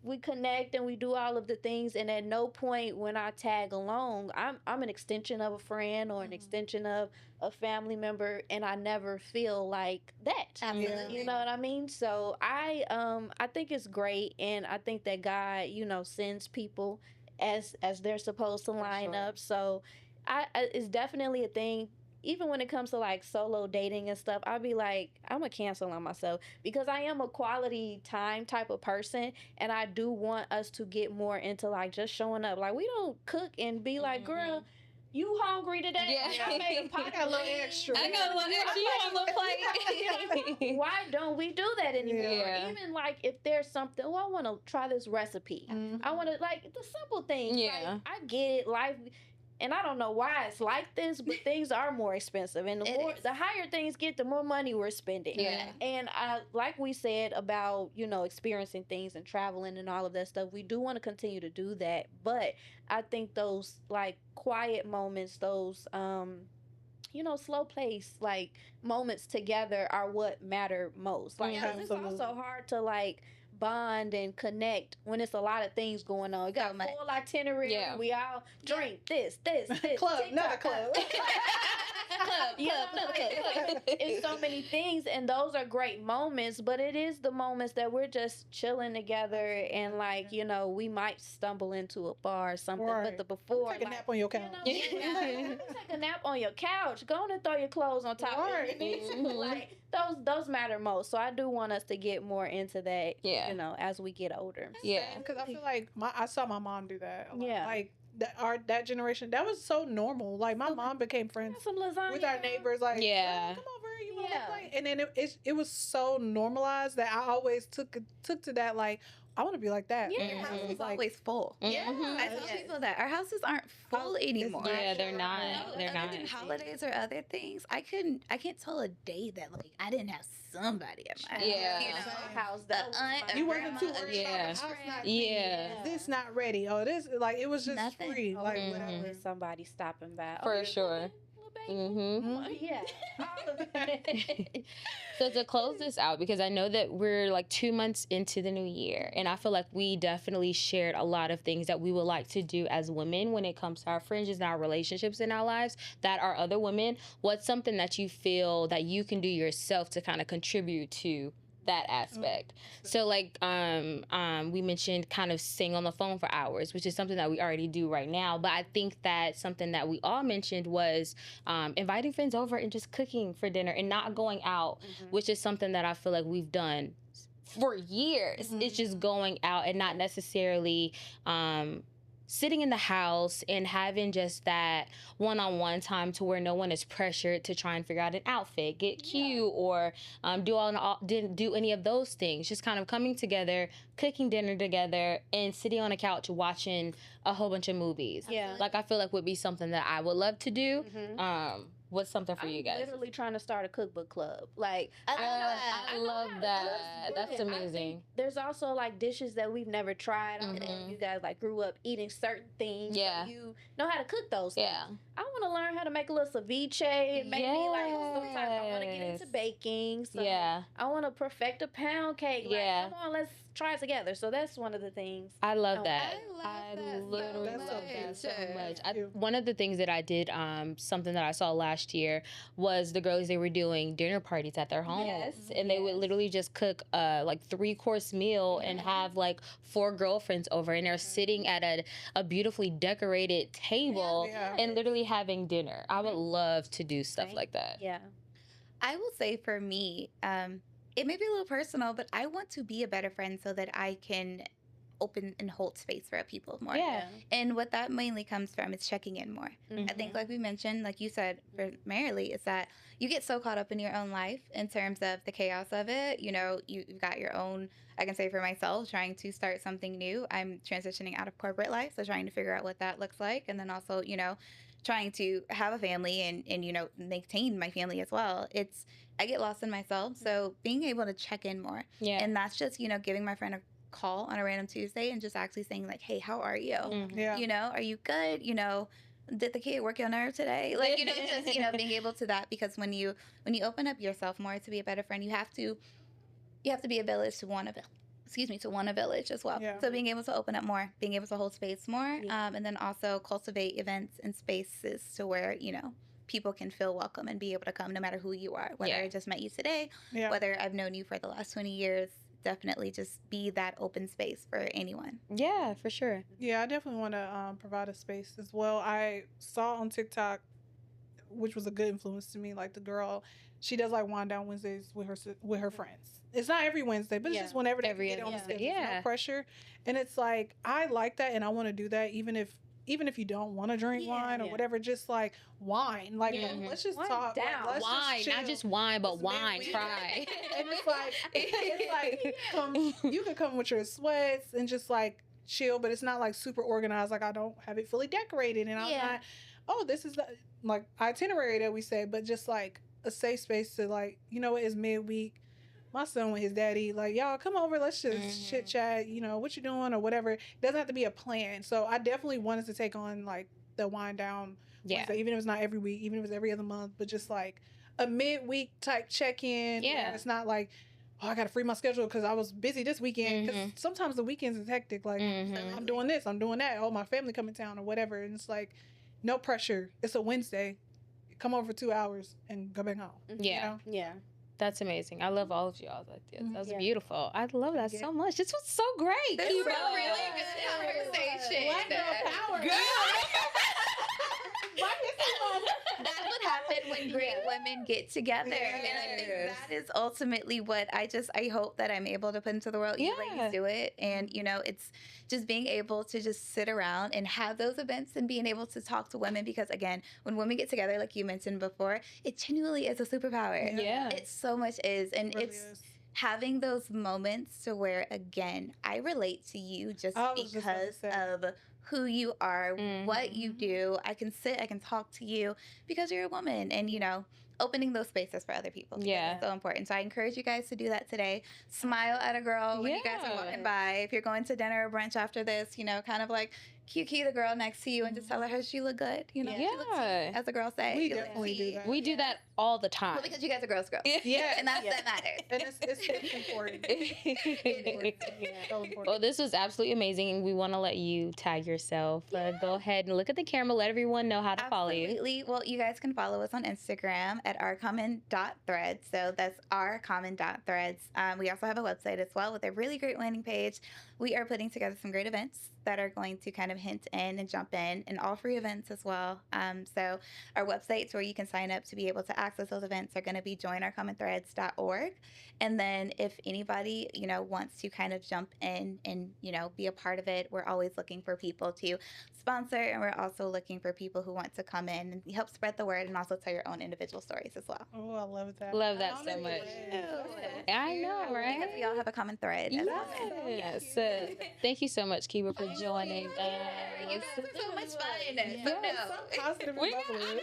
we connect and we do all of the things, and at no point when I tag along, I'm an extension of a friend or an extension of a family member, and I never feel like that. Absolutely. You know what I mean? So I think it's great, and I think that God, sends people as they're supposed to line up. So it's definitely a thing. Even when it comes to like solo dating and stuff, I'll be like, I'm gonna cancel on myself because I am a quality time type of person, and I do want us to get more into like just showing up. Like, we don't cook and be like, girl, you hungry today? I made a pot. I got a little extra. I got a little extra. You want a little plate? Why don't we do that anymore? Even like if there's something, I want to try this recipe. I want to, like, the simple things. Like, I get it, life. And I don't know why it's like this, but things are more expensive. And the higher things get, the more money we're spending. And like we said about, experiencing things and traveling and all of that stuff, we do want to continue to do that. But I think those, like, quiet moments, those, slow pace, like, moments together are what matter most. Like, it's also hard to, like, bond and connect when it's a lot of things going on. You got a full itinerary. We all drink this. Club, another club. It's so many things, and those are great moments, but it is the moments that we're just chilling together, and like, we might stumble into a bar or something, but the before, take a nap on your couch. Take a nap on your couch. Go on and throw your clothes on top of it. Like, those matter most. So I do want us to get more into that, as we get older. Because I feel like I saw my mom do that. Like, that generation, that was so normal. Like, my mom became friends with our neighbors. Like, come over, you want to play? And then it was so normalized that I always took to that. Like, I want to be like that. Your house is always full. I tell people that our houses aren't full anymore. They're not. They're not. Than holidays or other things, I can't tell a day that like I didn't have somebody at my house. You wasn't too worried about this not ready. Oh, this, like, it was just free. Like, whatever. Somebody stopping by. For sure. All of it. So to close this out, because I know that we're like 2 months into the new year, and I feel like we definitely shared a lot of things that we would like to do as women when it comes to our friendships and our relationships in our lives that are other women. What's something that you feel that you can do yourself to kind of contribute to that aspect? So like we mentioned kind of sing on the phone for hours, which is something that we already do right now, but I think that something that we all mentioned was inviting friends over and just cooking for dinner and not going out, which is something that I feel like we've done for years. It's just going out and not necessarily sitting in the house and having just that one-on-one time to where no one is pressured to try and figure out an outfit, get cute, or didn't do any of those things. Just kind of coming together, cooking dinner together, and sitting on a couch watching a whole bunch of movies. Yeah. Like, I feel like would be something that I would love to do. What's something for you guys? I'm literally trying to start a cookbook club. Like, I love that. That's amazing. There's also like dishes that we've never tried. I don't know if you guys like grew up eating certain things. Yeah. So you know how to cook those things. Yeah. I want to learn how to make a little ceviche. Maybe like sometimes I want to get into baking. So Yeah. I want to perfect a pound cake. Yeah. Like, come on, let's try it together. So that's one of the things. I love that. I love literally that love that so much. much. One of the things that I did, something that I saw last year, was the girls, they were doing dinner parties at their homes. And they would literally just cook like 3-course meal and have like 4 girlfriends over, and they're sitting at a beautifully decorated table and literally having dinner. I would love to do stuff like that. Yeah. I will say for me, it may be a little personal, but I want to be a better friend so that I can open and hold space for people more. Yeah. And what that mainly comes from is checking in more. I think, like we mentioned, like you said, primarily, is that you get so caught up in your own life in terms of the chaos of it. You know, you've got your own, I can say for myself, trying to start something new. I'm transitioning out of corporate life, so trying to figure out what that looks like. And then also, you know, trying to have a family and you know, maintain my family as well. I get lost in myself. So being able to check in more. Yeah. And that's just, you know, giving my friend a call on a random Tuesday and just actually saying like, hey, how are you? Yeah. You know, are you good? You know, did the kid work your nerve today? Like, you know, just, you know, being able to that, because when you open up yourself more to be a better friend, you have to be a village to want a village as well. Yeah. So being able to open up more, being able to hold space more, and then also cultivate events and spaces to where, you know, people can feel welcome and be able to come no matter who you are, whether I just met you today, whether I've known you for the last 20 years. Definitely just be that open space for anyone. Yeah, for sure. Yeah, I definitely want to provide a space as well. I saw on TikTok, which was a good influence to me, like the girl, she does like wind down Wednesdays with her friends. It's not every Wednesday, but it's just whenever they get on the schedule. No pressure. And it's like, I like that, and I want to do that even if you don't want to drink wine or whatever, just like wine. Like, let's just talk. Down. Like, let's Wine, just chill. not just wine, but wine. midweek. Try. And it's like you can come with your sweats and just like chill, but it's not like super organized. Like, I don't have it fully decorated, and I'm not, oh, this is the like itinerary that we say, but just like a safe space to, like, you know, it's midweek. My son with his daddy, like, y'all come over, let's just chit chat, you know, what you doing or whatever. It doesn't have to be a plan. So I definitely wanted to take on like the wind down. Wednesday, even if it's not every week, even if it's every other month, but just like a midweek type check-in. Yeah. It's not like, oh, I got to free my schedule because I was busy this weekend. Because sometimes the weekends is hectic. Like, I'm doing this, I'm doing that. Oh, my family come in town or whatever. And it's like, no pressure. It's a Wednesday. Come over for 2 hours and go back home. Yeah. You know? Yeah. That's amazing. I love all of y'all. That was beautiful. I love that so much. This was so great. This was a really good conversation. Black girl power. Girl. That's what happens when great women get together. And I think that is ultimately what I hope that I'm able to put into the world. You ladies do it. And, you know, it's just being able to just sit around and have those events and being able to talk to women, because, again, when women get together, like you mentioned before, it genuinely is a superpower. Yeah. It so much is. And It really it's is. having those moments to where, again, I relate to you just because of who you are, what you do. I can sit, I can talk to you because you're a woman, and, you know, opening those spaces for other people. Yeah. Is so important. So I encourage you guys to do that today. Smile at a girl when you guys are walking by. If you're going to dinner or brunch after this, you know, kind of like cue the girl next to you and just tell her she look good. You know, she look tea, as the girls say. We definitely do that. We do that all the time. Well, because you guys are girls. Yeah. And that matters. And it's important. So important. Well, this was absolutely amazing, and we want to let you tag yourself. Go ahead and look at the camera. Let everyone know how to follow you. Absolutely. Well, you guys can follow us on Instagram at ourcommon.threads. So that's ourcommon.threads. We also have a website as well with a really great landing page. We are putting together some great events that are going to kind of of hint in and jump in all free events as well. So our websites where you can sign up to be able to access those events are going to be joinourcommonthreads.org. And then if anybody, wants to kind of jump in and, be a part of it, we're always looking for people to sponsor, and we're also looking for people who want to come in and help spread the word and also tell your own individual stories as well. Oh, I love that. Love that so much. I know, right? Because we all have a common thread. Yes. Thank you so much, Keba, for joining us. It's so much fun. Yeah, so positive and We bubbly.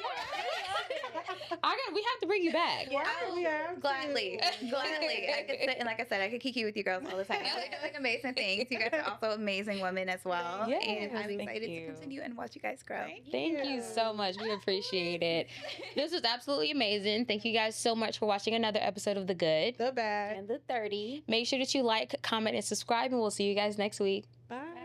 we have to bring you back. Yeah, we have to. Gladly. I could sit and, like I said, I could kiki with you girls all the time. You're doing amazing things. You guys are also amazing women as well. Yes, and I'm thank excited you. to continue and watch you guys grow. Thank you so much. We appreciate it. This was absolutely amazing. Thank you guys so much for watching another episode of The Good. The bad. And the 30. Make sure that you like, comment, and subscribe, and we'll see you guys next week. Bye.